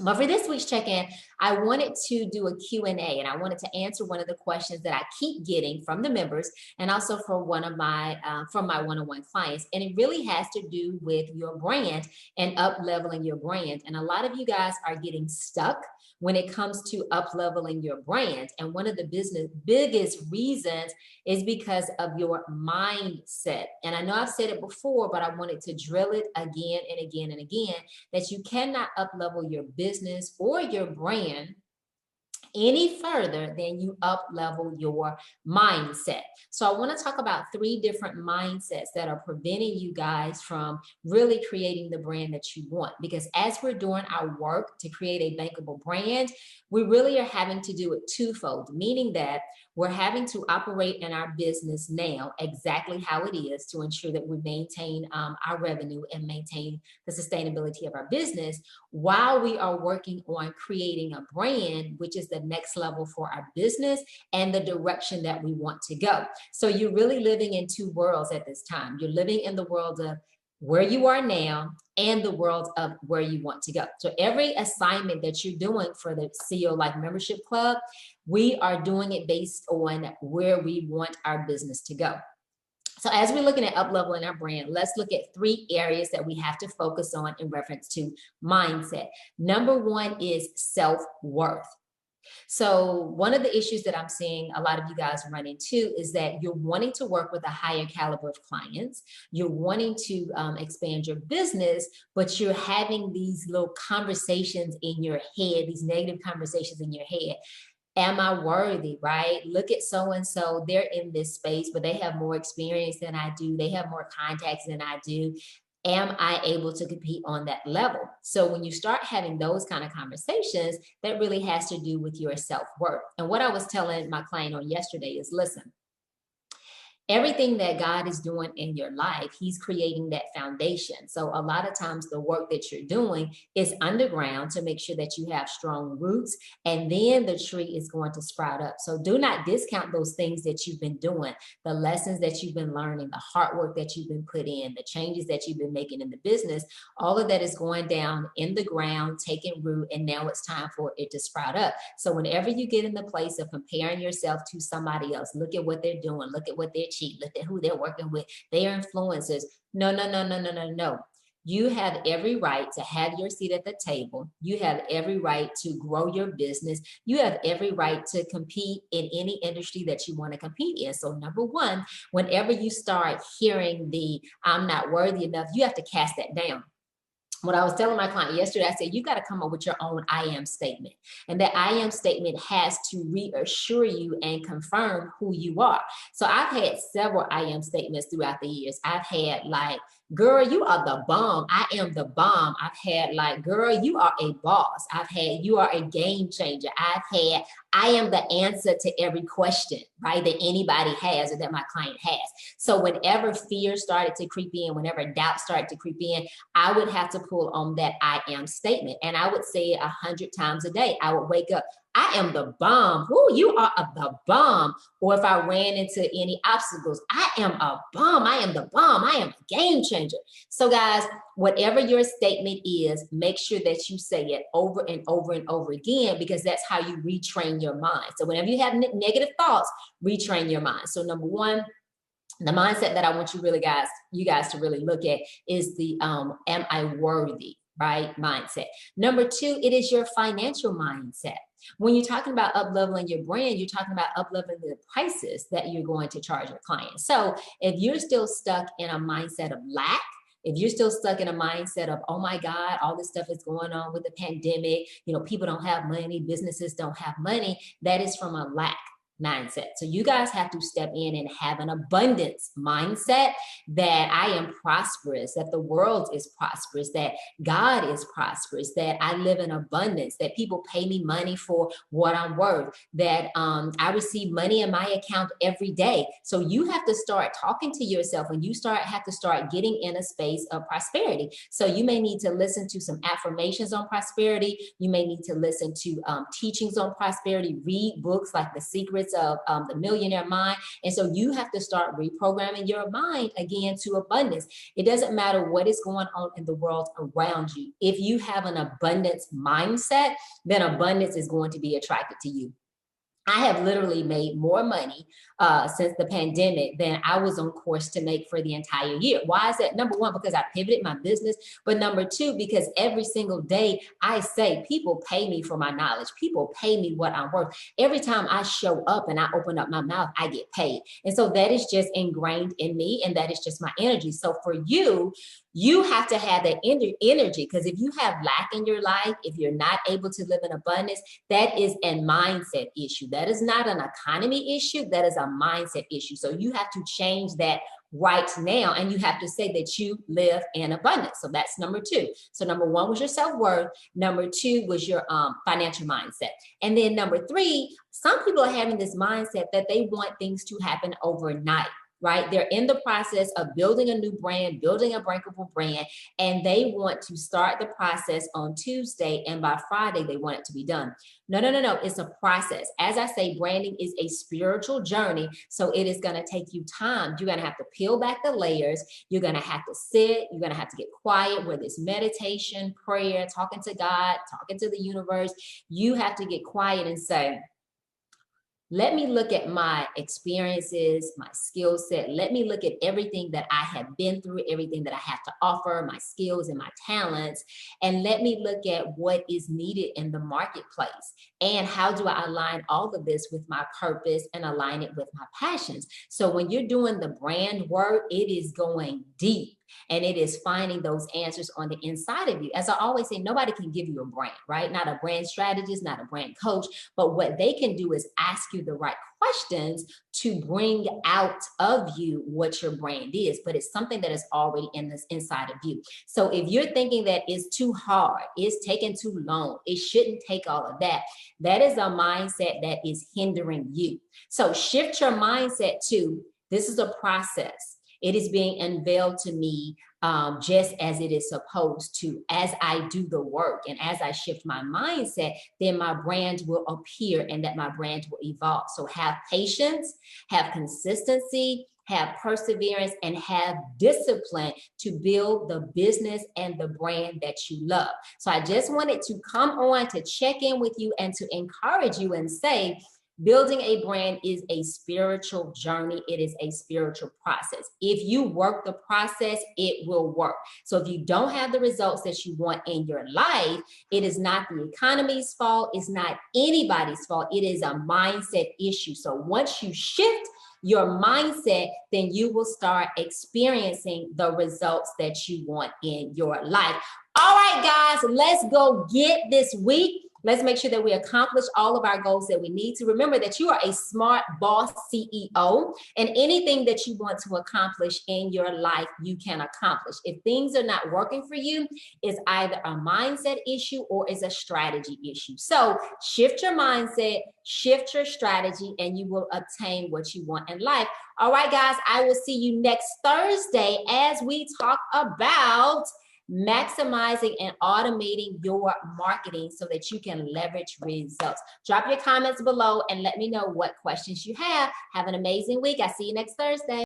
But for this week's check-in, I wanted to do a Q&A, and I wanted to answer one of the questions that I keep getting from the members and also for one of my from my one-on-one clients. And it really has to do with your brand and up leveling your brand. And a lot of you guys are getting stuck when it comes to up leveling your brand. And one of the biggest reasons is because of your mindset. And I know I've said it before, but I wanted to drill it again and again and again, that you cannot up level your business or your brand any further than you up level your mindset. So I want to talk about 3 different mindsets that are preventing you guys from really creating the brand that you want. Because as we're doing our work to create a bankable brand, we really are having to do it twofold, meaning that we're having to operate in our business now exactly how it is to ensure that we maintain our revenue and maintain the sustainability of our business while we are working on creating a brand, which is the next level for our business and the direction that we want to go. So you're really living in 2 worlds at this time. You're living in the world of where you are now and the world of where you want to go. So every assignment that you're doing for the CEO Life Membership Club, we are doing it based on where we want our business to go. So as we're looking at up-leveling our brand, let's look at 3 areas that we have to focus on in reference to mindset. Number 1 is self-worth. So one of the issues that I'm seeing a lot of you guys run into is that you're wanting to work with a higher caliber of clients. You're wanting to expand your business, but you're having these little conversations in your head, these negative conversations in your head. Am I worthy, right? Look at so-and-so, they're in this space, but they have more experience than I do. They have more contacts than I do. Am I able to compete on that level? So when you start having those kind of conversations, that really has to do with your self-worth. And what I was telling my client on yesterday is, listen, everything that God is doing in your life, he's creating that foundation. So a lot of times the work that you're doing is underground to make sure that you have strong roots, and then the tree is going to sprout up. So do not discount those things that you've been doing, the lessons that you've been learning, the hard work that you've been put in, the changes that you've been making in the business. All of that is going down in the ground, taking root, and now it's time for it to sprout up. So whenever you get in the place of comparing yourself to somebody else, look at what they're doing, look at what they're look at who they're working with, their influencers. No, no, no, no, no, no, no. You have every right to have your seat at the table. You have every right to grow your business. You have every right to compete in any industry that you want to compete in. So number 1, whenever you start hearing the I'm not worthy enough, you have to cast that down. What I was telling my client yesterday, I said, you got to come up with your own I am statement. And that I am statement has to reassure you and confirm who you are. So I've had several I am statements throughout the years. I've had like, girl, you are the bomb. I am the bomb. I've had like, girl, you are a boss. I've had, you are a game changer. I've had, I am the answer to every question, right, that anybody has or that my client has. So whenever fear started to creep in, whenever doubt started to creep in, I would have to pull on that I am statement. And I would say it 100 times a day. I would wake up, I am the bomb. Ooh, you are the bomb. Or if I ran into any obstacles, I am a bomb. I am the bomb. I am a game changer. So guys, whatever your statement is, make sure that you say it over and over and over again, because that's how you retrain your mind. So whenever you have negative thoughts, retrain your mind. So number 1, the mindset that I want you guys to really look at is the am I worthy, right, mindset. Number 2, it is your financial mindset. When you're talking about up-leveling your brand, you're talking about up-leveling the prices that you're going to charge your clients. So if you're still stuck in a mindset of lack, if you're still stuck in a mindset of, oh my God, all this stuff is going on with the pandemic, people don't have money, businesses don't have money, that is from a lack mindset. So you guys have to step in and have an abundance mindset, that I am prosperous, that the world is prosperous, that God is prosperous, that I live in abundance, that people pay me money for what I'm worth, that I receive money in my account every day. So you have to start talking to yourself, and you have to start getting in a space of prosperity. So you may need to listen to some affirmations on prosperity. You may need to listen to teachings on prosperity, read books like The Secrets Secrets of the Millionaire Mind. And so you have to start reprogramming your mind again to abundance. It doesn't matter what is going on in the world around you. If you have an abundance mindset, then abundance is going to be attracted to you. I have literally made more money since the pandemic than I was on course to make for the entire year. Why is that? Number one, because I pivoted my business. But number two, because every single day I say people pay me for my knowledge. People pay me what I'm worth. Every time I show up and I open up my mouth, I get paid. And so that is just ingrained in me, and that is just my energy. So for you, you have to have that energy, because if you have lack in your life, if you're not able to live in abundance, that is a mindset issue. That is not an economy issue. That is a mindset issue. So you have to change that right now, and you have to say that you live in abundance. So that's number two. So number one was your self-worth. Number two was your financial mindset. And then number three, some people are having this mindset that they want things to happen overnight. Right? They're in the process of building a new brand, building a breakable brand, and they want to start the process on Tuesday, and by Friday, they want it to be done. No. It's a process. As I say, branding is a spiritual journey, so it is going to take you time. You're going to have to peel back the layers. You're going to have to sit. You're going to have to get quiet, whether it's meditation, prayer, talking to God, talking to the universe. You have to get quiet and say, let me look at my experiences, my skill set. Let me look at everything that I have been through, everything that I have to offer, my skills and my talents. And let me look at what is needed in the marketplace. And how do I align all of this with my purpose and align it with my passions? So when you're doing the brand work, it is going deep. And it is finding those answers on the inside of you. As I always say, nobody can give you a brand, right? Not a brand strategist, not a brand coach, but what they can do is ask you the right questions to bring out of you what your brand is, but it's something that is already in this inside of you. So if you're thinking that it's too hard, it's taking too long, it shouldn't take all of that, that is a mindset that is hindering you. So shift your mindset to, this is a process. It is being unveiled to me just as it is supposed to. As I do the work and as I shift my mindset, then my brand will appear and that my brand will evolve. So have patience, have consistency, have perseverance, and have discipline to build the business and the brand that you love. So I just wanted to come on to check in with you and to encourage you and say, building a brand is a spiritual journey. It is a spiritual process. If you work the process, it will work. So if you don't have the results that you want in your life, it is not the economy's fault. It's not anybody's fault. It is a mindset issue. So once you shift your mindset, then you will start experiencing the results that you want in your life. All right, guys, let's go get this week. Let's make sure that we accomplish all of our goals that we need to. Remember that you are a smart boss CEO, and anything that you want to accomplish in your life, you can accomplish. If things are not working for you, it's either a mindset issue or it's a strategy issue. So shift your mindset, shift your strategy, and you will obtain what you want in life. All right, guys, I will see you next Thursday as we talk about maximizing and automating your marketing so that you can leverage results. Drop your comments below and let me know what questions you have. Have an amazing week. I'll see you next Thursday.